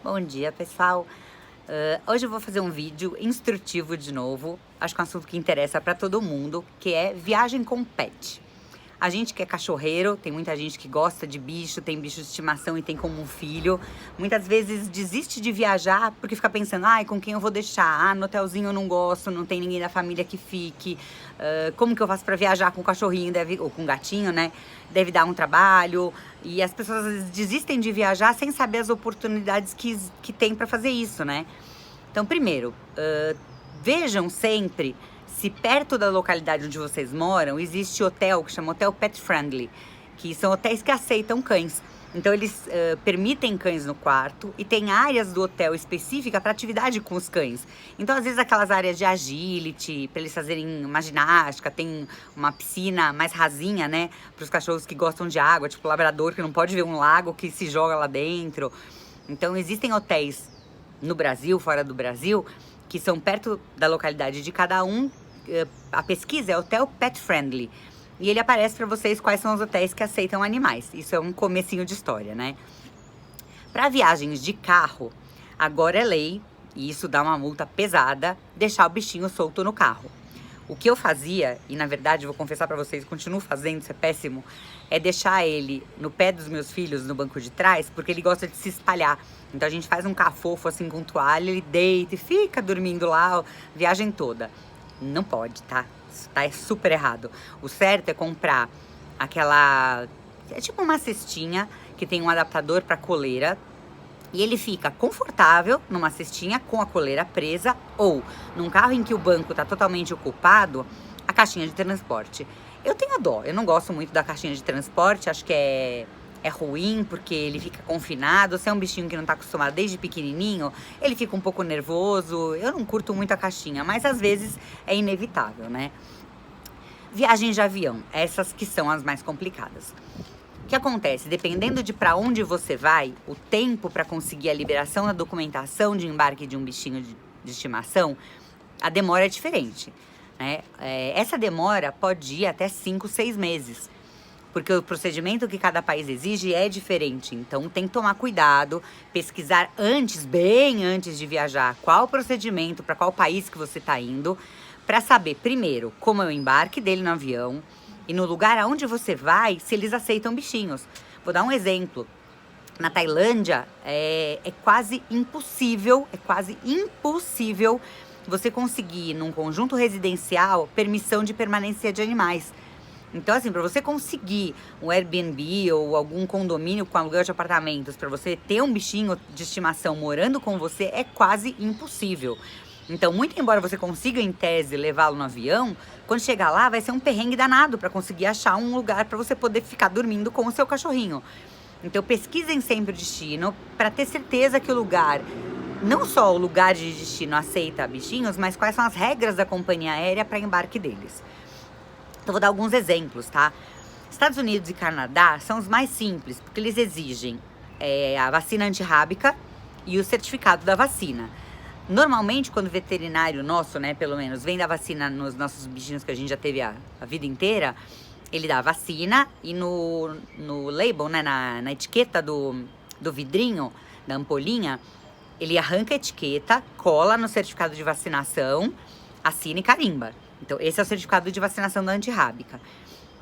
Bom dia, pessoal. Hoje eu vou fazer um vídeo instrutivo de novo. Acho que é um assunto que interessa para todo mundo, que é viagem com pet. A gente que é cachorreiro, tem muita gente que gosta de bicho, tem bicho de estimação e tem como um filho. Muitas vezes desiste de viajar porque fica pensando, ai, com quem eu vou deixar? Ah, no hotelzinho eu não gosto, não tem ninguém da família que fique. Como que eu faço para viajar com o cachorrinho, ou com o gatinho, né? Deve dar um trabalho. E as pessoas às vezes desistem de viajar sem saber as oportunidades que tem para fazer isso, né? Então, primeiro, vejam sempre se perto da localidade onde vocês moram existe hotel que chama Hotel Pet Friendly, que são hotéis que aceitam cães. Então eles permitem cães no quarto e tem áreas do hotel específica para atividade com os cães. Então às vezes aquelas áreas de agility, para eles fazerem uma ginástica, tem uma piscina mais rasinha, né, para os cachorros que gostam de água, tipo o labrador que não pode ver um lago que se joga lá dentro. Então existem hotéis no Brasil, fora do Brasil, que são perto da localidade de cada um. A pesquisa é Hotel Pet Friendly e ele aparece para vocês quais são os hotéis que aceitam animais. Isso é um comecinho de história, né? Para viagens de carro, agora é lei, e isso dá uma multa pesada, deixar o bichinho solto no carro. O que eu fazia, e na verdade vou confessar para vocês, continuo fazendo, isso é péssimo, é deixar ele no pé dos meus filhos no banco de trás, porque ele gosta de se espalhar. Então a gente faz um cafofo assim com toalha, ele deita e fica dormindo lá a viagem toda. Não pode, tá? Isso tá super errado. O certo é comprar aquela... É tipo uma cestinha que tem um adaptador para coleira. E ele fica confortável numa cestinha com a coleira presa, ou num carro em que o banco tá totalmente ocupado, a caixinha de transporte. Eu tenho dó, eu não gosto muito da caixinha de transporte, acho que é ruim porque ele fica confinado. Se é um bichinho que não tá acostumado desde pequenininho, ele fica um pouco nervoso. Eu não curto muito a caixinha, mas às vezes é inevitável, né? Viagens de avião, essas que são as mais complicadas. O que acontece? Dependendo de para onde você vai, o tempo para conseguir a liberação da documentação de embarque de um bichinho de estimação, a demora é diferente, né? Essa demora pode ir até 5, 6 meses, porque o procedimento que cada país exige é diferente. Então tem que tomar cuidado, pesquisar antes, bem antes de viajar, qual o procedimento para qual país que você está indo, para saber primeiro como é o embarque dele no avião, e no lugar aonde você vai, se eles aceitam bichinhos. Vou dar um exemplo. Na Tailândia, é quase impossível você conseguir, num conjunto residencial, permissão de permanência de animais. Então, assim, para você conseguir um Airbnb ou algum condomínio com aluguel de apartamentos, para você ter um bichinho de estimação morando com você, é quase impossível. Então, muito embora você consiga, em tese, levá-lo no avião, quando chegar lá vai ser um perrengue danado para conseguir achar um lugar para você poder ficar dormindo com o seu cachorrinho. Então, pesquisem sempre o destino para ter certeza que o lugar, não só o lugar de destino aceita bichinhos, mas quais são as regras da companhia aérea para embarque deles. Então, vou dar alguns exemplos, tá? Estados Unidos e Canadá são os mais simples, porque eles exigem a vacina antirrábica e o certificado da vacina. Normalmente, quando o veterinário nosso, né, pelo menos, vem dar vacina nos nossos bichinhos que a gente já teve a vida inteira, ele dá a vacina e no label, né, na etiqueta do vidrinho, da ampolinha, ele arranca a etiqueta, cola no certificado de vacinação, assina e carimba. Então, esse é o certificado de vacinação da antirrábica.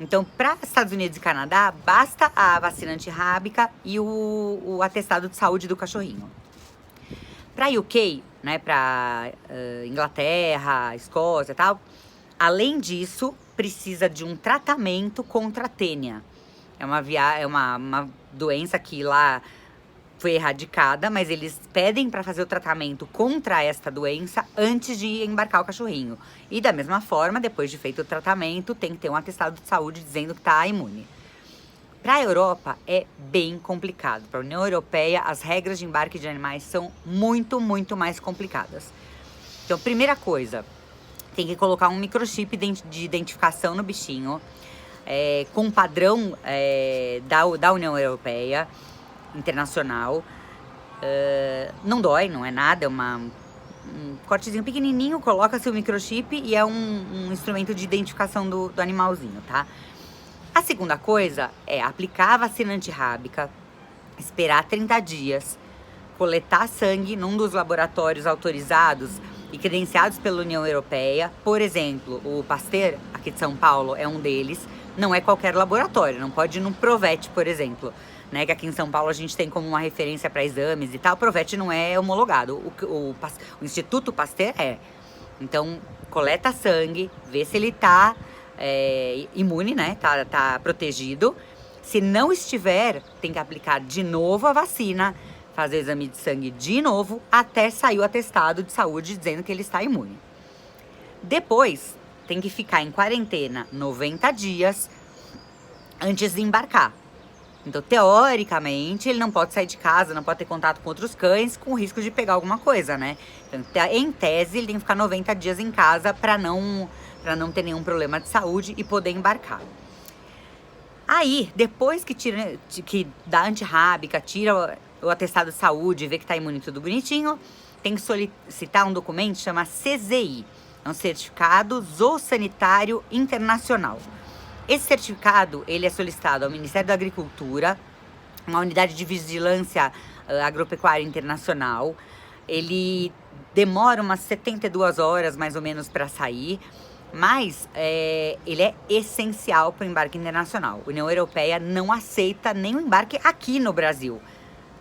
Então, para Estados Unidos e Canadá, basta a vacina antirrábica e o atestado de saúde do cachorrinho. Para UK, né, para Inglaterra, Escócia e tal, além disso, precisa de um tratamento contra a tênia. É uma doença que lá foi erradicada, mas eles pedem para fazer o tratamento contra esta doença antes de embarcar o cachorrinho. E da mesma forma, depois de feito o tratamento, tem que ter um atestado de saúde dizendo que está imune. Para a Europa é bem complicado. Para a União Europeia, as regras de embarque de animais são muito, muito mais complicadas. Então, primeira coisa, tem que colocar um microchip de identificação no bichinho, com um padrão da União Europeia, internacional. Não dói, não é nada, é um cortezinho pequenininho, coloca-se o microchip e é um instrumento de identificação do animalzinho, tá? A segunda coisa é aplicar a vacina antirrábica, esperar 30 dias, coletar sangue num dos laboratórios autorizados e credenciados pela União Europeia. Por exemplo, o Pasteur, aqui de São Paulo, é um deles. Não é qualquer laboratório, não pode ir no Provet, por exemplo, né? Que aqui em São Paulo a gente tem como uma referência para exames e tal. O Provet não é homologado, o Instituto Pasteur é. Então, coleta sangue, vê se ele tá imune, né? Tá protegido. Se não estiver, tem que aplicar de novo a vacina, fazer o exame de sangue de novo, até sair o atestado de saúde dizendo que ele está imune. Depois, tem que ficar em quarentena 90 dias antes de embarcar. Então, teoricamente, ele não pode sair de casa, não pode ter contato com outros cães, com o risco de pegar alguma coisa, né? Então, em tese, ele tem que ficar 90 dias em casa para não ter nenhum problema de saúde e poder embarcar. Aí, depois que dá antirrábica, tira o atestado de saúde, vê que tá imune tudo bonitinho, tem que solicitar um documento que chama CZI. É um certificado zoossanitário internacional. Esse certificado, ele é solicitado ao Ministério da Agricultura, uma unidade de vigilância agropecuária internacional. Ele demora umas 72 horas, mais ou menos, para sair, mas ele é essencial para o embarque internacional. A União Europeia não aceita nem o embarque aqui no Brasil.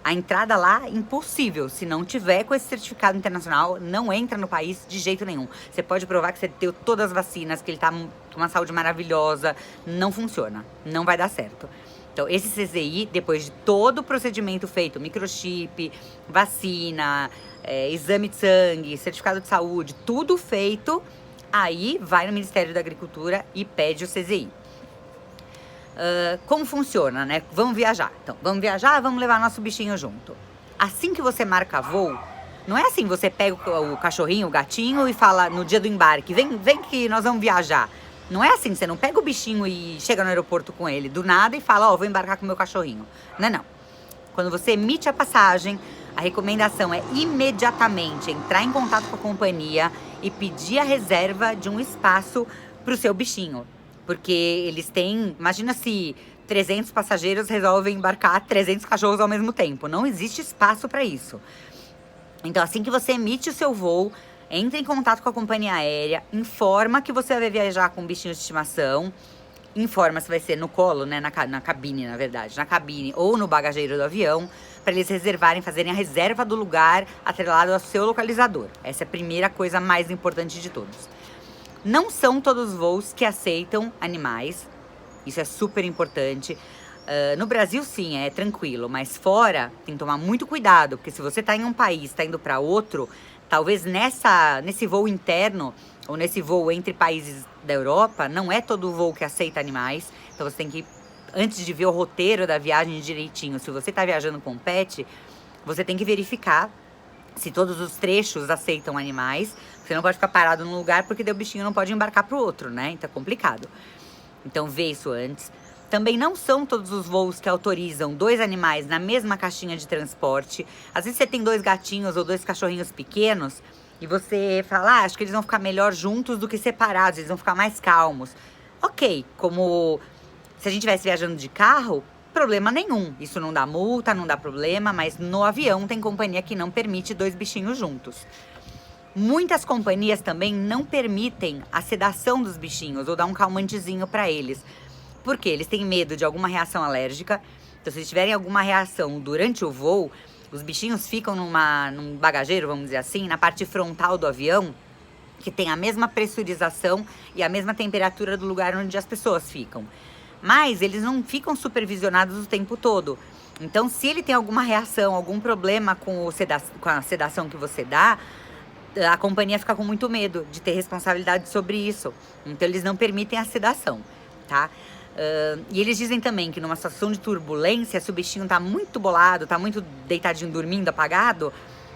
A entrada lá é impossível. Se não tiver com esse certificado internacional, não entra no país de jeito nenhum. Você pode provar que você deu todas as vacinas, que ele tá com uma saúde maravilhosa. Não funciona. Não vai dar certo. Então, esse CZI, depois de todo o procedimento feito, microchip, vacina, exame de sangue, certificado de saúde, tudo feito, aí vai no Ministério da Agricultura e pede o CZI. Como funciona, né? Vamos viajar. Então, vamos viajar, vamos levar nosso bichinho junto. Assim que você marca voo, não é assim, você pega o cachorrinho, o gatinho e fala no dia do embarque, vem que nós vamos viajar. Não é assim, você não pega o bichinho e chega no aeroporto com ele do nada e fala, vou embarcar com o meu cachorrinho. Não. Quando você emite a passagem, a recomendação é imediatamente entrar em contato com a companhia e pedir a reserva de um espaço para o seu bichinho. Porque eles têm, imagina se 300 passageiros resolvem embarcar 300 cachorros ao mesmo tempo. Não existe espaço para isso. Então, assim que você emite o seu voo, entre em contato com a companhia aérea, informa que você vai viajar com um bichinho de estimação, informa se vai ser no colo, né, na cabine, na verdade, na cabine ou no bagageiro do avião, para eles reservarem, fazerem a reserva do lugar atrelado ao seu localizador. Essa é a primeira coisa mais importante de todos. Não são todos os voos que aceitam animais, isso é super importante. No Brasil, sim, é tranquilo, mas fora tem que tomar muito cuidado, porque se você está em um país, está indo para outro, talvez nesse voo interno ou nesse voo entre países da Europa, não é todo voo que aceita animais. Então você tem que, antes de ver o roteiro da viagem direitinho, se você está viajando com pet, você tem que verificar se todos os trechos aceitam animais. Você não pode ficar parado num lugar porque daí o bichinho não pode embarcar pro outro, né? Então é complicado. Então vê isso antes. Também não são todos os voos que autorizam 2 animais na mesma caixinha de transporte. Às vezes você tem 2 gatinhos ou 2 cachorrinhos pequenos e você fala, acho que eles vão ficar melhor juntos do que separados, eles vão ficar mais calmos. Ok, como se a gente estivesse viajando de carro, problema nenhum. Isso não dá multa, não dá problema, mas no avião tem companhia que não permite 2 bichinhos juntos. Muitas companhias também não permitem a sedação dos bichinhos ou dar um calmantezinho para eles. Porque eles têm medo de alguma reação alérgica. Então, se eles tiverem alguma reação durante o voo, os bichinhos ficam num bagageiro, vamos dizer assim, na parte frontal do avião, que tem a mesma pressurização e a mesma temperatura do lugar onde as pessoas ficam. Mas eles não ficam supervisionados o tempo todo. Então, se ele tem alguma reação, algum problema com a sedação que você dá, a companhia fica com muito medo de ter responsabilidade sobre isso. Então, eles não permitem a sedação, tá? E eles dizem também que numa situação de turbulência, se o bichinho tá muito bolado, tá muito deitadinho, dormindo, apagado,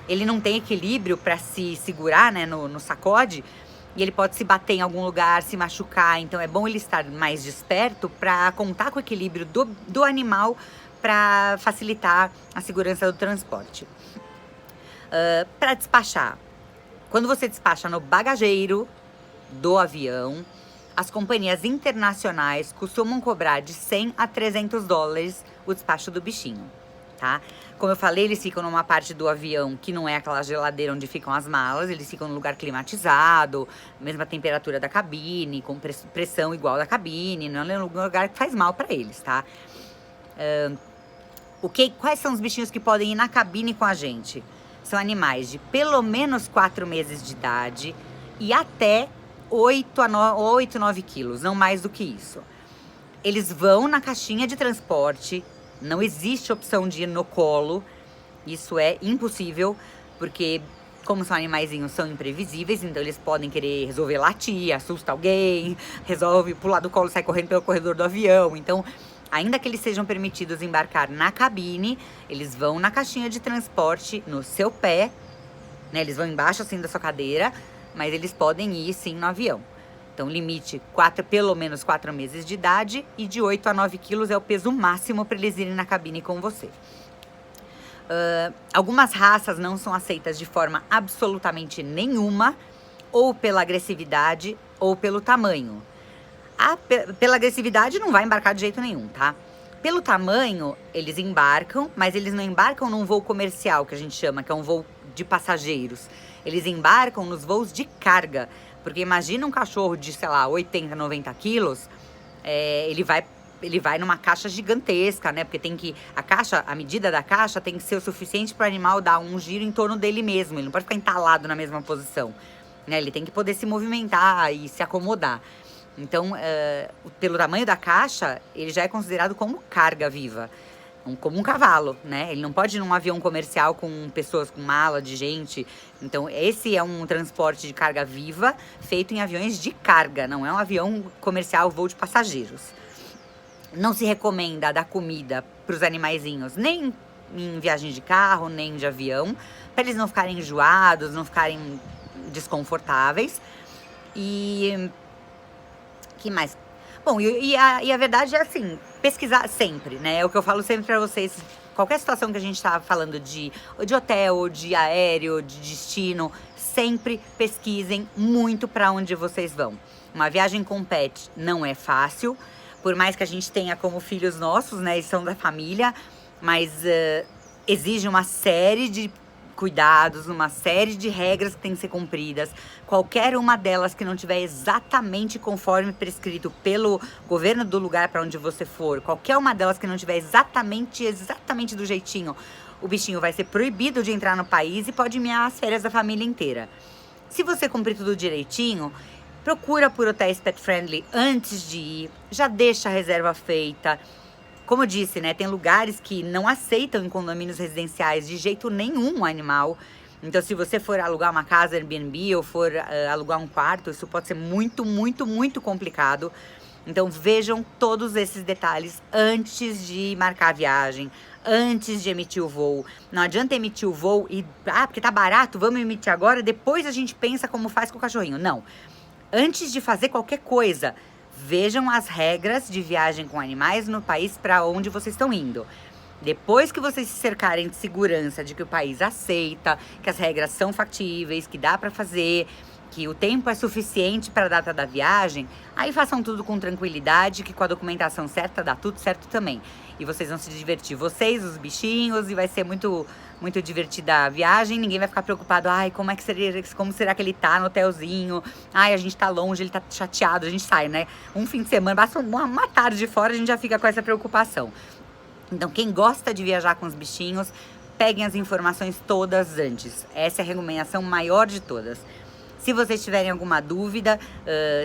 ele não tem equilíbrio para se segurar, né, no sacode, e ele pode se bater em algum lugar, se machucar. Então é bom ele estar mais desperto para contar com o equilíbrio do animal para facilitar a segurança do transporte. Para despachar, quando você despacha no bagageiro do avião, as companhias internacionais costumam cobrar de $100 a $300 o despacho do bichinho, tá? Como eu falei, eles ficam numa parte do avião que não é aquela geladeira onde ficam as malas, eles ficam num lugar climatizado, mesma temperatura da cabine, com pressão igual da cabine, não é um lugar que faz mal para eles, tá? Quais são os bichinhos que podem ir na cabine com a gente? São animais de pelo menos 4 meses de idade e até 8, 9 quilos, não mais do que isso. Eles vão na caixinha de transporte, não existe opção de ir no colo, isso é impossível, porque como são animaizinhos, são imprevisíveis, então eles podem querer resolver latir, assusta alguém, resolve pular do colo e sai correndo pelo corredor do avião. Então, ainda que eles sejam permitidos embarcar na cabine, eles vão na caixinha de transporte no seu pé, né? Eles vão embaixo assim da sua cadeira, mas eles podem ir sim no avião. Então, limite pelo menos 4 meses de idade e de 8 a 9 quilos é o peso máximo para eles irem na cabine com você. Algumas raças não são aceitas de forma absolutamente nenhuma, ou pela agressividade ou pelo tamanho. Pela agressividade não vai embarcar de jeito nenhum, tá? Pelo tamanho, eles embarcam, mas eles não embarcam num voo comercial, que a gente chama, que é um voo de passageiros. Eles embarcam nos voos de carga. Porque imagina um cachorro de, sei lá, 80, 90 quilos, ele vai numa caixa gigantesca, né? Porque a medida da caixa tem que ser o suficiente para o animal dar um giro em torno dele mesmo. Ele não pode ficar entalado na mesma posição, né? Ele tem que poder se movimentar e se acomodar. Então, pelo tamanho da caixa, ele já é considerado como carga viva. Como um cavalo, né? Ele não pode ir num avião comercial com pessoas, com mala de gente. Então, esse é um transporte de carga viva feito em aviões de carga, não é um avião comercial, voo de passageiros. Não se recomenda dar comida para os animaizinhos, nem em viagem de carro, nem de avião, para eles não ficarem enjoados, não ficarem desconfortáveis. E que mais? Bom, e a verdade é assim, pesquisar sempre, né? É o que eu falo sempre pra vocês. Qualquer situação que a gente tá falando de hotel, de aéreo, de destino, sempre pesquisem muito pra onde vocês vão. Uma viagem com pet não é fácil, por mais que a gente tenha como filhos nossos, né? Eles são da família, mas exige uma série de cuidados, uma série de regras que tem que ser cumpridas. Qualquer uma delas que não tiver exatamente conforme prescrito pelo governo do lugar para onde você for, qualquer uma delas que não tiver exatamente do jeitinho, o bichinho vai ser proibido de entrar no país e pode miar as férias da família inteira. Se você cumprir tudo direitinho, procura por hotéis pet friendly antes de ir, já deixa a reserva feita. Como eu disse, né, tem lugares que não aceitam em condomínios residenciais de jeito nenhum o animal. Então, se você for alugar uma casa Airbnb ou for alugar um quarto, isso pode ser muito, muito, muito complicado. Então, vejam todos esses detalhes antes de marcar a viagem, antes de emitir o voo. Não adianta emitir o voo e, porque tá barato, vamos emitir agora, depois a gente pensa como faz com o cachorrinho. Não. Antes de fazer qualquer coisa, vejam as regras de viagem com animais no país para onde vocês estão indo. Depois que vocês se cercarem de segurança, de que o país aceita, que as regras são factíveis, que dá para fazer, que o tempo é suficiente para a data da viagem, aí façam tudo com tranquilidade, que com a documentação certa dá tudo certo também. E vocês vão se divertir, vocês, os bichinhos, e vai ser muito, muito divertida a viagem. Ninguém vai ficar preocupado, como será que ele tá no hotelzinho? A gente tá longe, ele tá chateado, a gente sai, né? Um fim de semana, basta uma tarde fora, a gente já fica com essa preocupação. Então, quem gosta de viajar com os bichinhos, peguem as informações todas antes. Essa é a recomendação maior de todas. Se vocês tiverem alguma dúvida,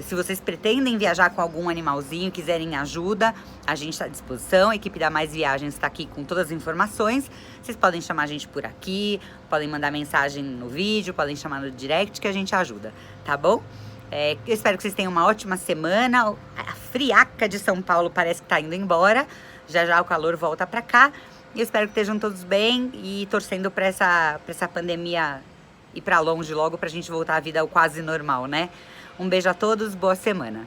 se vocês pretendem viajar com algum animalzinho, quiserem ajuda, a gente está à disposição. A equipe da Mais Viagens está aqui com todas as informações. Vocês podem chamar a gente por aqui, podem mandar mensagem no vídeo, podem chamar no direct que a gente ajuda, tá bom? Eu espero que vocês tenham uma ótima semana. A friaca de São Paulo parece que tá indo embora. Já já o calor volta pra cá. Eu espero que estejam todos bem e torcendo pra essa pandemia ir pra longe logo pra gente voltar à vida ao quase normal, né? Um beijo a todos, boa semana.